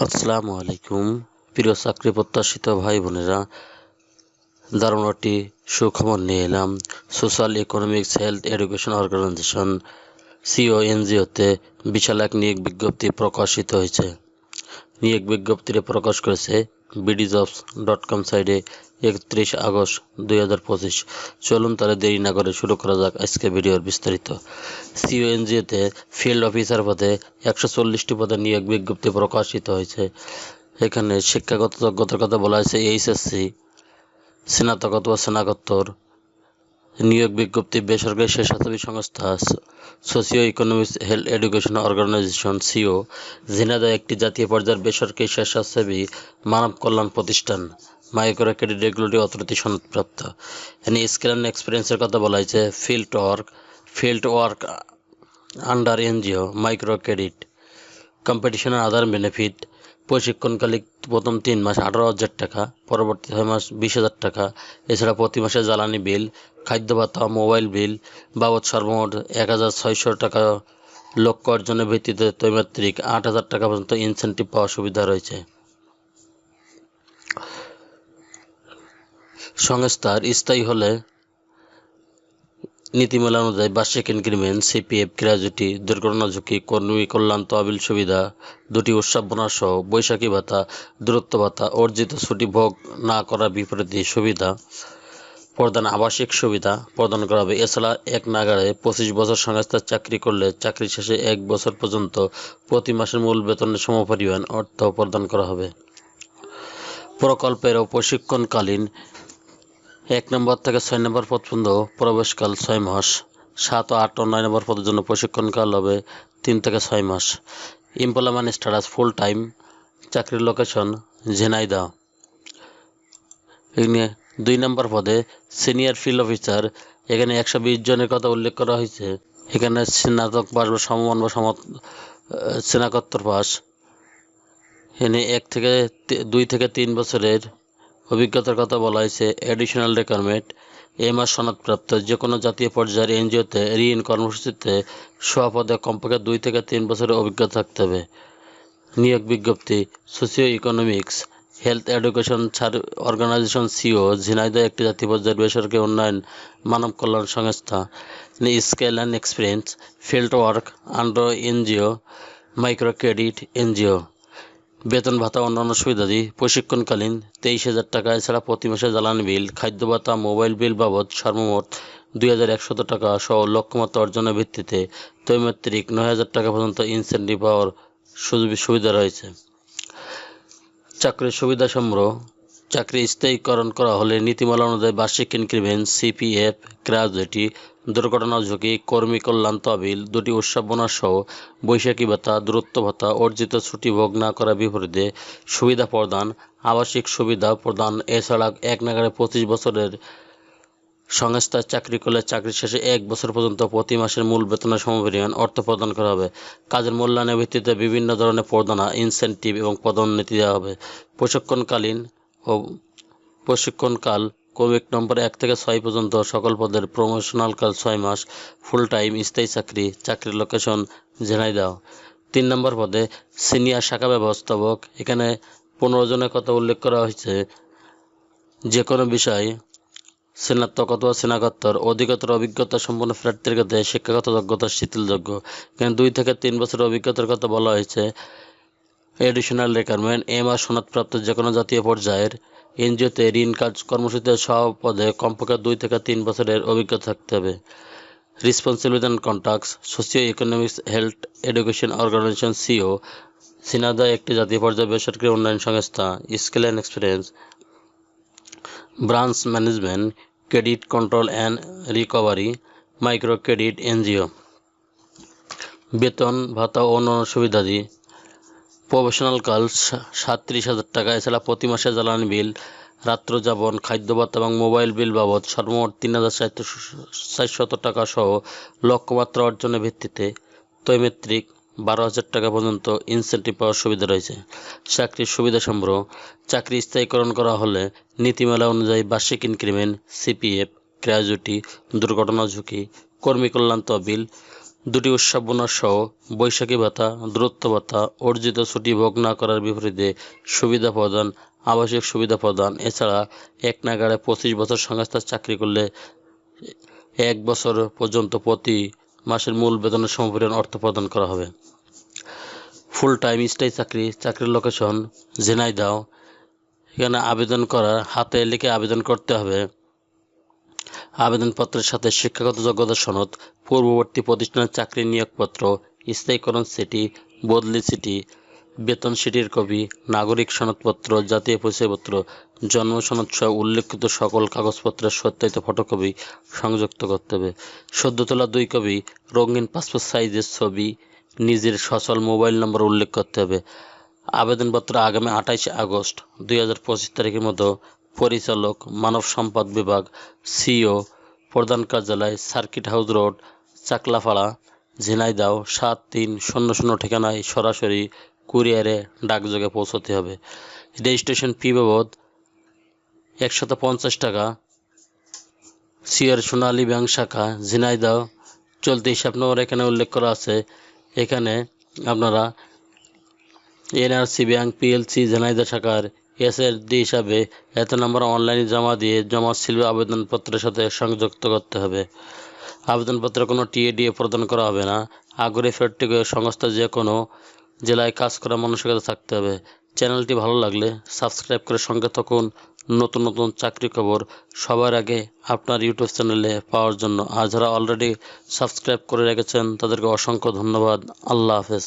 আসসালামু আলাইকুম প্রিয় চাকরি প্রত্যাশিত ভাই বোনেরা, দারুণ একটি সুখবর নিয়ে এলাম। Social economics health education organisation সিওএনজিওতে বিশাল এক নিয়োগ বিজ্ঞপ্তি প্রকাশিত হয়েছে। নিয়োগ বিজ্ঞপ্তিটি প্রকাশ করেছে bdjobs.com সাইটে 31 আগস্ট 2025। চলুন তাহলে দেরি না করে শুরু করা যাক আজকে ভিডিওর বিস্তারিত। সিওএনজিওতে ফিল্ড অফিসার পদে 140টি পদে নিয়োগ বিজ্ঞপ্তি প্রকাশিত হয়েছে। এখানে শিক্ষাগত যোগ্যতার কথা বলা হয়েছে এইচএসসি, স্নাতক অথবা স্নাতকোত্তর। নিয়োগ বিজ্ঞপ্তি বেসরকারি স্বেচ্ছাসেবী সংস্থা socio economics health education organisation CO Jhenaidah একটি জাতীয় পর্যায়ের বেসরকারি স্বেচ্ছাসেবী মানব কল্যাণ প্রতিষ্ঠান মাইক্রো ক্রেডিট রেগুলেটরি অথরিটি সনদপ্রাপ্ত। এখানে স্কিল অ্যান্ড এক্সপিরিয়েন্সের কথা বলা হয়েছে field work under NGO micro credit competition other benefit. প্রশিক্ষণকালে প্রথম 3 মাস 18,000 টাকা, পরবর্তী 6 মাস 20,000 টাকা। এছাড়া প্রতি মাসে জ্বালানি বিল, খাদ্য ভাতা, মোবাইল বিল বাবদ সর্বমোট 1,600 টাকা। লক্ষ্য অর্জনের ভিত্তিতে ত্রৈমাত্রিক 8,000 টাকা পর্যন্ত ইনসেন্টিভ পাওয়ার সুবিধা রয়েছে। সংস্থার স্থায়ী হলে নীতিমালা অনুযায়ী বার্ষিক ইনক্রিমেন্ট, সিপিএফ, গ্র্যাজুইটি, দুর্ঘটনা ঝুঁকি, কর্মী কল্যাণ তহবিল সুবিধা, 2টি উৎসব বোনাস সহ বৈশাখী ভাতা, দূরত্ব ভাতা, অর্জিত ছুটি ভোগ না করার বিপরীতে সুবিধা প্রদান, আবাসিক সুবিধা প্রদান করা হবে। এছাড়া এক নাগাড়ে 25 বছর সংস্থায় চাকরি করলে চাকরি শেষে 1 বছর পর্যন্ত প্রতি মাসের মূল বেতনের সমপরিমাণ অর্থ প্রদান করা হবে। প্রকল্পের ও প্রশিক্ষণকালীন 1 নম্বর থেকে 6 নম্বর পদ পর্যন্ত প্রবেশকাল 6 মাস, 7 ও 8 ও 9 নম্বর পদের জন্য প্রশিক্ষণকাল হবে 3 থেকে 6 মাস। এমপ্লয়মেন্ট স্ট্যাটাস ফুল টাইম, চাকরির লোকেশন ঝিনাইদহ। এখানে 2 নম্বর পদে সিনিয়র ফিল্ড অফিসার, এখানে 120 জনের কথা উল্লেখ করা হয়েছে। এখানে স্নাতক পাস বা সমমান বা স্নাতকোত্তর পাস। এখানে 2 থেকে 3 বছরের অভিজ্ঞতার কথা বলা হয়েছে। অ্যাডিশনাল রিকোয়ারমেন্ট, মাস সনদপ্রাপ্ত যে কোনো জাতীয় পর্যায়ের এনজিওতে ঋণ কর্মসূচিতে সহপদে কমপক্ষে 2 থেকে 3 বছরের অভিজ্ঞতা থাকতে হবে। নিয়োগ বিজ্ঞপ্তি socio economics health education organisation CO Jhenaidah একটি জাতীয় পর্যায়ের বেসরকারি উন্নয়ন মানব কল্যাণ সংস্থা। Skill and experience field work under NGO micro credit NGO. বেতন ভাতা অন্যান্য সুবিধাদি প্রশিক্ষণকালীন 23,000 টাকা। এছাড়া প্রতি মাসে জ্বালানি বিল, খাদ্য ভাতা, মোবাইল বিল বাবদ সর্বমোট 2,100 টাকা সহ লক্ষ্যমাত্রা অর্জনের ভিত্তিতে ত্রৈমাত্রিক 9,000 টাকা পর্যন্ত ইনসেন্টিভ পাওয়ার সুবিধা রয়েছে। চাকরির সুবিধা সমূহ, চাকরি স্থায়ীকরণ করা হলে নীতিমালা অনুযায়ী বার্ষিক ইনক্রিমেন্ট, সিপিএফ, গ্র্যাজুইটি, দুর্ঘটনা ঝুঁকি, কর্মী কল্যাণ তহবিল, 2টি উৎসব বোনাস সহ বৈশাখী ভাতা, দূরত্ব ভাতা, অর্জিত ছুটি ভোগ না করার বিপরীতে সুবিধা প্রদান, আবাসিক সুবিধা প্রদান। এছাড়া এক নাগাড়ে 25 বছরের সংস্থায় চাকরি করলে চাকরি শেষে 1 বছর পর্যন্ত প্রতি মাসের মূল বেতনের সমপরিমাণ অর্থ প্রদান করা হবে। কাজের মূল্যায়নের ভিত্তিতে বিভিন্ন ধরনের প্রদানা, ইনসেন্টিভ এবং পদোন্নতি দেওয়া হবে। প্রশিক্ষণকাল ক্রমিক নম্বর 1 থেকে 6 পর্যন্ত সকল পদের, প্রমোশনাল কাল 6 মাস, ফুল টাইম স্থায়ী চাকরি, চাকরির লোকেশন ঝিনাইদহ। 3 নম্বর পদে সিনিয়র শাখা ব্যবস্থাপক, এখানে 15 জনের কথা উল্লেখ করা হয়েছে। যে কোনো বিষয় স্নাতক অথবা স্নাতকোত্তর অধিকতর অভিজ্ঞতা সম্পন্ন প্রার্থীর ক্ষেত্রে শিক্ষাগত যোগ্যতা শিথিলযোগ্য। এখানে 2 থেকে 3 বছরের অভিজ্ঞতার কথা বলা হয়েছে। এডিশনাল রিকোয়ারমেন্ট, মাস সনদপ্রাপ্ত যে কোনো জাতীয় পর্যায়ের এনজিওতে ঋণ কাজ কর্মসূচিতে সহপদে কমপক্ষে 2 থেকে 3 বছরের অভিজ্ঞতা থাকতে হবে। Responsibility and contacts socio economics health education organisation CO Jhenaidah একটি জাতীয় পর্যায়ে বেসরকারি উন্নয়ন সংস্থা। Skill and experience branch management, credit control and recovery, micro credit NGO. বেতন ভাতা ও অন্যান্য সুবিধাদি প্রফেশনাল কাল 37,000 টাকা। এছাড়া প্রতি মাসে জ্বালানি বিল, রাত্র যাপন, খাদ্য ভাতা এবং মোবাইল বিল বাবদ সর্বমোট 3,400 টাকা সহ লক্ষ্যমাত্রা অর্জনের ভিত্তিতে ত্রৈমাত্রিক 12,000 টাকা পর্যন্ত ইনসেন্টিভ পাওয়ার সুবিধা রয়েছে। চাকরির সুবিধা সমূহ, চাকরি স্থায়ীকরণ করা হলে নীতিমালা অনুযায়ী বার্ষিক ইনক্রিমেন্ট, সিপিএফ, গ্র্যাজুইটি, দুর্ঘটনা ঝুঁকি, কর্মী কল্যাণ তহবিল, দুটি উৎসব বোনাস সহ বৈশাখী ভাতা, দূরত্ব ভাতা, অর্জিত ছুটি ভোগ না করার বিপরীতে সুবিধা প্রদান, আবাসিক সুবিধা প্রদান। এছাড়া এক নাগাড়ে 25 বছর সংস্থায় চাকরি করলে 1 বছর পর্যন্ত প্রতি মাসের মূল বেতনের সমপরিমাণ অর্থ প্রদান করা হবে। ফুল টাইম স্থায়ী চাকরি, চাকরির লোকেশন ঝিনাইদহ। এখানে আবেদন করার হাতে লিখে আবেদন করতে হবে। আবেদনপত্রের সাথে শিক্ষাগত যোগ্যতা সনদ, পূর্ববর্তী প্রতিষ্ঠানের চাকরির নিয়োগপত্র, স্থায়ীকরণ চিঠি, বদলি চিঠি, বেতন সিটির কপি, নাগরিক সনদপত্র, জাতীয় পরিচয়পত্র, জন্ম সনদ সহ উল্লেখিত সকল কাগজপত্রের সত্যায়িত ফটোকপি সংযুক্ত করতে হবে। সদ্য তোলা 2 কপি রঙিন পাসপোর্ট সাইজের ছবি, নিজের সচল মোবাইল নম্বর উল্লেখ করতে হবে। আবেদনপত্র আগামী 28 আগস্ট 2025 তারিখের মতো পরিচালক, মানব সম্পদ বিভাগ, সিও, প্রধান কার্যালয়, circuit house road, Chaklapara, Jhenaidah 7300 ঠিকানায় সরাসরি কুরিয়ারে ডাকযোগে পৌঁছতে হবে। রেজিস্ট্রেশন ফি বাবদ 150 টাকা। সিওর সোনালী ব্যাংক শাখা ঝিনাইদহ, চলতি হিসাব নম্বর এখানে উল্লেখ করা আছে। এখানে আপনারা এনআরসি ব্যাংক পিএলসি ঝিনাইদহ শাখার এসএসডি হিসাবে এত নম্বর অনলাইনে জমা দিয়ে জমা স্লিপ আবেদনপত্রের সাথে সংযুক্ত করতে হবে। আবেদনপত্রে কোনো টিএডিএ প্রদান করা হবে না। আগ্রহী প্রার্থীকে সংস্থা যে কোনো জেলায় কাজ করার মানসিকতা থাকতে হবে। চ্যানেলটি ভালো লাগলে সাবস্ক্রাইব করে সঙ্গে থাকুন নতুন নতুন চাকরি খবর সবার আগে আপনার ইউটিউব চ্যানেলে পাওয়ার জন্য। আর যারা অলরেডি সাবস্ক্রাইব করে রেখেছেন তাদেরকে অসংখ্য ধন্যবাদ। আল্লাহ হাফেজ।